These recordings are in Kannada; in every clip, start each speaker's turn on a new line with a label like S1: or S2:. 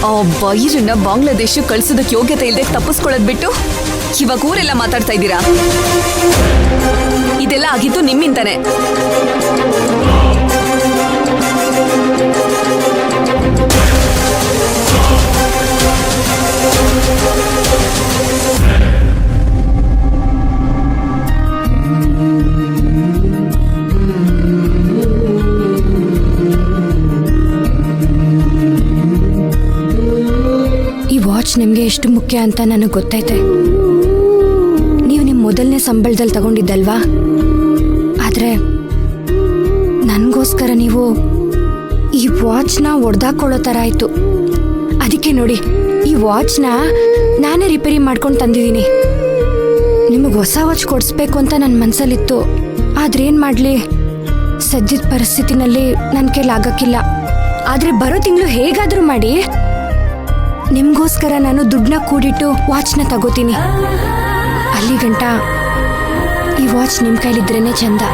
S1: ಆ ಬೈರನ್ನ ಬಾಂಗ್ಲಾದೇಶ ಕಳ್ಸೋದಕ್ಕೆ ಯೋಗ್ಯತೆ ಇಲ್ಲದೆ ತಪ್ಪಿಸ್ಕೊಳ್ಳೋದ್ ಬಿಟ್ಟು ಇವಾಗ ಊರೆಲ್ಲ ಮಾತಾಡ್ತಾ ಇದ್ದೀರಾ. ಇದೆಲ್ಲ ಆಗಿದ್ದು ನಿಮ್ಮಿಂದಾನೆ.
S2: ನಿಮ್ಗೆ ಎಷ್ಟು ಮುಖ್ಯ ಅಂತ ನನಗೆ ಗೊತ್ತೈತೆ. ನೀವು ನಿಮ್ಮ ಮೊದಲನೇ ಸಂಬಳದಲ್ಲಿ ತಗೊಂಡಿದ್ದಲ್ವಾ, ಆದ್ರೆ ನನಗೋಸ್ಕರ ನೀವು ಈ ವಾಚ್ನ ಒಡೆದಾಕೊಳ್ಳೋ ಥರ ಆಯ್ತು. ಅದಕ್ಕೆ ನೋಡಿ, ಈ ವಾಚ್ನ ನಾನೇ ರಿಪೇರಿ ಮಾಡ್ಕೊಂಡು ತಂದಿದ್ದೀನಿ. ನಿಮಗೆ ಹೊಸ ವಾಚ್ ಕೊಡಿಸ್ಬೇಕು ಅಂತ ನನ್ನ ಮನಸ್ಸಲ್ಲಿತ್ತು. ಆದ್ರೆ ಏನು ಮಾಡಲಿ, ಸದ್ಯದ ಪರಿಸ್ಥಿತಿನಲ್ಲಿ ನನ್ನ ಕೈಲಾಗಕ್ಕಿಲ್ಲ. ಆದರೆ ಬರೋ ತಿಂಗಳು ಹೇಗಾದರೂ ಮಾಡಿ ನಿಮ್ಗೋಸ್ಕರ ನಾನು ದುಡ್ಡನ್ನ ಕೂಡಿಟ್ಟು ವಾಚ್ನ ತಗೋತೀನಿ. ಅಲ್ಲಿ ಗಂಟ ಈ ವಾಚ್ ನಿಮ್ಮ ಕೈಲಿದ್ರೇನೆ ಚಂದ.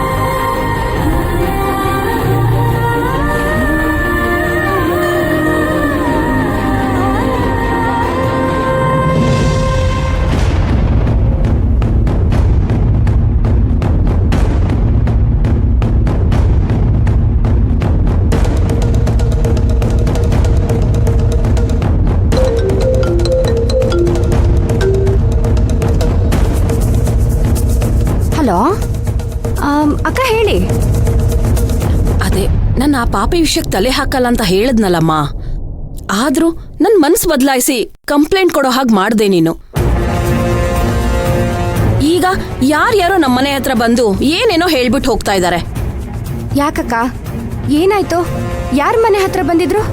S2: ಅಕ್ಕ ಹೇಳಿ.
S3: ಅದೇ ನನ್ನ ಆ ಪಾಪಿ ವಿಷಯಕ್ಕೆ ತಲೆ ಹಾಕಲ್ಲ ಅಂತ ಹೇಳದ್ನಲ್ಲಮ್ಮ. ಆದ್ರೂ ನನ್ ಮನ್ಸು ಬದಲಾಯಿಸಿ ಕಂಪ್ಲೇಂಟ್ ಕೊಡೋ ಹಾಗೆ ಮಾಡ್ದೆ ನೀನು. ಈಗ ಯಾರ್ಯಾರೋ ನಮ್ಮನೆ ಹತ್ರ ಬಂದು ಏನೇನೋ ಹೇಳ್ಬಿಟ್ಟು ಹೋಗ್ತಾ ಇದ್ದಾರೆ.
S2: ಯಾಕಕ್ಕ, ಏನಾಯ್ತು? ಯಾರ ಮನೆ ಹತ್ರ ಬಂದಿದ್ರು?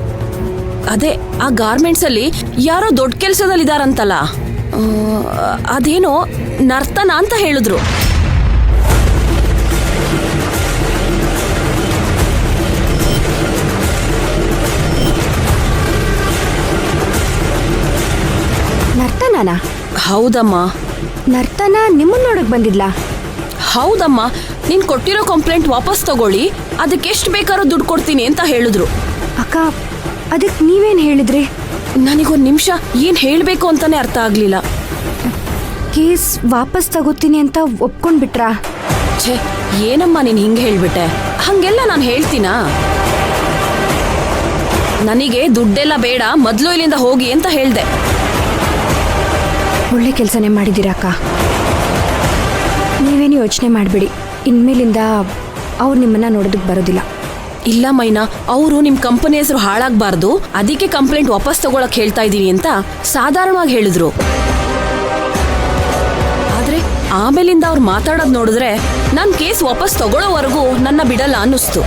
S3: ಅದೇ ಆ ಗಾರ್ಮೆಂಟ್ಸ್ ಅಲ್ಲಿ ಯಾರೋ ದೊಡ್ಡ ಕೆಲ್ಸದಲ್ಲಿದಾರಂತಲ್ಲ, ಅದೇನೋ ನರ್ತನ ಅಂತ ಹೇಳಿದ್ರು.
S2: ನರ್ತನನಾ?
S3: ಹೌದಮ್ಮ.
S2: ನರ್ತನ ನಿಮ್ಮನ್ನ ನೋಡಕ್ ಬಂದಿದ್ಲ?
S3: ಹೌದಮ್ಮ. ನೀನ್ ಕೊಟ್ಟಿರೋ ಕಂಪ್ಲೇಂಟ್ ವಾಪಸ್ ತಗೊಳ್ಳಿ, ಅದಕ್ಕೆ ಎಷ್ಟು ಬೇಕಾದ್ರೂ ದುಡ್ಡು ಕೊಡ್ತೀನಿ ಅಂತ ಹೇಳಿದ್ರು.
S2: ಅಕ್ಕ, ಅದಕ್ಕೆ ನೀವೇನ್ ಹೇಳಿದ್ರಿ?
S3: ನನಗೊಂದು ನಿಮಿಷ ಏನ್ ಹೇಳ್ಬೇಕು ಅಂತಾನೆ ಅರ್ಥ ಆಗ್ಲಿಲ್ಲ.
S2: ಕೇಸ್ ವಾಪಸ್ ತಗೋತೀನಿ ಅಂತ ಒಪ್ಕೊಂಡ್ಬಿಟ್ರಾ?
S3: ಛೇ, ಏನಮ್ಮ ನೀನ್ ಹಿಂಗೆ ಹೇಳ್ಬಿಟ್ಟೆ? ಹಂಗೆಲ್ಲ ನಾನು ಹೇಳ್ತೀನಾ? ನನಗೆ ದುಡ್ಡೆಲ್ಲ ಬೇಡ, ಮೊದ್ಲು ಇಲ್ಲಿಂದ ಹೋಗಿ ಅಂತ ಹೇಳ್ದೆ.
S2: ಒಳ್ಳೆ ಕೆಲಸನೇ ಮಾಡಿದ್ದೀರಾ ಅಕ್ಕ. ನೀವೇನು ಯೋಚನೆ ಮಾಡಬೇಡಿ, ಇನ್ಮೇಲಿಂದ ಅವ್ರು ನಿಮ್ಮನ್ನ ನೋಡೋದಕ್ಕೆ ಬರೋದಿಲ್ಲ.
S3: ಇಲ್ಲ ಮೈನಾ, ಅವರು ನಿಮ್ ಕಂಪನಿ ಹೆಸರು ಹಾಳಾಗಬಾರ್ದು, ಅದಕ್ಕೆ ಕಂಪ್ಲೇಂಟ್ ವಾಪಸ್ ತಗೊಳಕ್ ಹೇಳ್ತಾ ಇದ್ದೀನಿ ಅಂತ ಸಾಧಾರಣವಾಗಿ ಹೇಳಿದ್ರು. ಆದ್ರೆ ಆಮೇಲಿಂದ ಅವ್ರು ಮಾತಾಡೋದು ನೋಡಿದ್ರೆ ನನ್ ಕೇಸ್ ವಾಪಸ್ ತಗೊಳ್ಳೋವರೆಗೂ ನನ್ನ ಬಿಡಲ್ಲ ಅನ್ನಿಸ್ತು.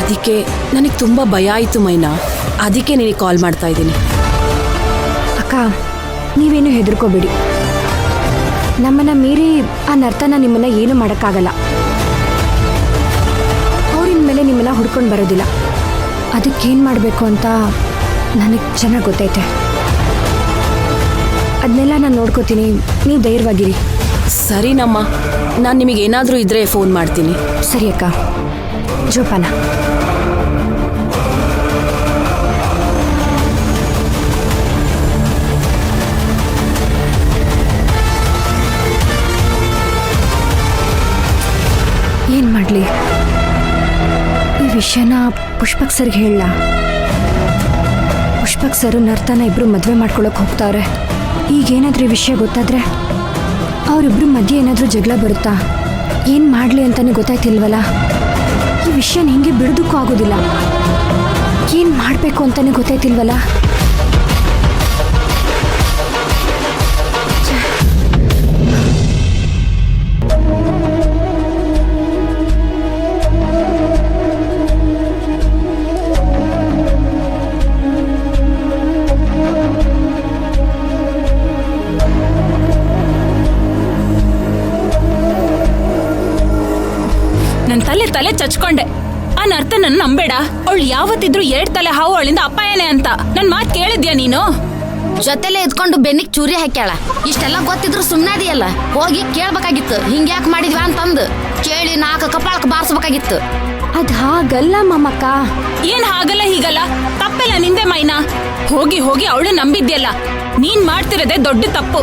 S3: ಅದಕ್ಕೆ ನನಗೆ ತುಂಬಾ ಭಯ ಆಯ್ತು ಮೈನಾ. ಅದಕ್ಕೆ ನಿನಗೆ ಕಾಲ್ ಮಾಡ್ತಾ ಇದ್ದೀನಿ.
S2: ಅಕ್ಕ, ನೀವೇನು ಹೆದರ್ಕೋಬೇಡಿ. ನಮ್ಮನ್ನ ಮೀರಿ ಆ ನರ್ತನ ನಿಮ್ಮನ್ನ ಏನು ಮಾಡೋಕ್ಕಾಗಲ್ಲ. ಅವ್ರಿನ ಮೇಲೆ ನಿಮ್ಮನ್ನ ಹುಡ್ಕೊಂಡು ಬರೋದಿಲ್ಲ. ಅದಕ್ಕೇನು ಮಾಡಬೇಕು ಅಂತ ನನಗೆ ಚೆನ್ನಾಗಿ ಗೊತ್ತೈತೆ. ಅದನ್ನೆಲ್ಲ ನಾನು ನೋಡ್ಕೋತೀನಿ, ನೀವು ಧೈರ್ಯವಾಗಿರಿ.
S3: ಸರಿನಮ್ಮ, ನಾನು ನಿಮಗೇನಾದರೂ ಇದ್ರೆ ಫೋನ್ ಮಾಡ್ತೀನಿ.
S2: ಸರಿ ಅಕ್ಕ, ಜೋಪಾನ. ಏನ್ ಮಾಡ್ಲಿ, ಈ ವಿಷಯನ ಪುಷ್ಪಕ್ ಸರ್ಗೆ ಹೇಳ. ಪುಷ್ಪಕ್ ಸರ್ ನರ್ತನ ಇಬ್ರು ಮದುವೆ ಮಾಡ್ಕೊಳಕ್ ಹೋಗ್ತಾವ್ರೆ. ಈಗೇನಾದ್ರೂ ಈ ವಿಷಯ ಗೊತ್ತಾದ್ರೆ ಅವರಿಬ್ರು ಮಧ್ಯೆ ಏನಾದ್ರೂ ಜಗಳ ಬರುತ್ತಾ? ಏನ್ ಮಾಡ್ಲಿ ಅಂತಾನೆ ಗೊತ್ತಾಯ್ತಿಲ್ವಲ್ಲ. ಈ ವಿಷಯನ ಹಿಂಗೆ ಬಿಡೋದಕ್ಕೂ ಆಗೋದಿಲ್ಲ. ಏನ್ ಮಾಡ್ಬೇಕು ಅಂತಾನೆ ಗೊತ್ತಾಯ್ತಿಲ್ವಲ್ಲ.
S4: ತಲೆ ಚಚ್ಕೊಂಡೆ. ಆ ನರ್ತನನ್ನ ನಂಬೇಡ. ಅವಳು ಯಾವತ್ತಿದ್ರು 2 ತಲೆ ಹಾವು ಅವಳಿಂದ ಅಪಾಯನೇ ಅಂತ. ನನ್ ಮಾತ್ ಕೇಳಿದ್ಯಾ ನೀನು?
S5: ಜೊತೆಲೆ ಎದ್ಕೊಂಡು ಬೆನ್ನಿಗೆ ಚೂರಿ ಹಾಕ್ಯಾಳ. ಇಷ್ಟೆಲ್ಲ ಗೊತ್ತಿದ್ರು ಸುಮ್ನಾದಿಯಲ್ಲ. ಹೋಗಿ ಕೇಳ್ಬೇಕಾಗಿತ್ತು, ಹಿಂಗ್ಯಾಕ್ ಮಾಡಿದ್ವಾ ಅಂತಂದು ಕೇಳಿ 4 ಕಪಾಳಕ್ಕೆ ಬಾರಿಸ್ಬೇಕಾಗಿತ್ತು.
S2: ಅದ್ ಹಾಗಲ್ಲ ಮಮಕ.
S4: ಏನ್ ಹಾಗಲ್ಲ ಹೀಗಲ್ಲ, ತಪ್ಪೆಲ್ಲ ನಿಂದೆ ಮೈನಾ. ಹೋಗಿ ಹೋಗಿ ಅವಳು ನಂಬಿದ್ಯಲ್ಲ, ನೀನ್ ಮಾಡ್ತಿರೋದೇ ದೊಡ್ಡ ತಪ್ಪು.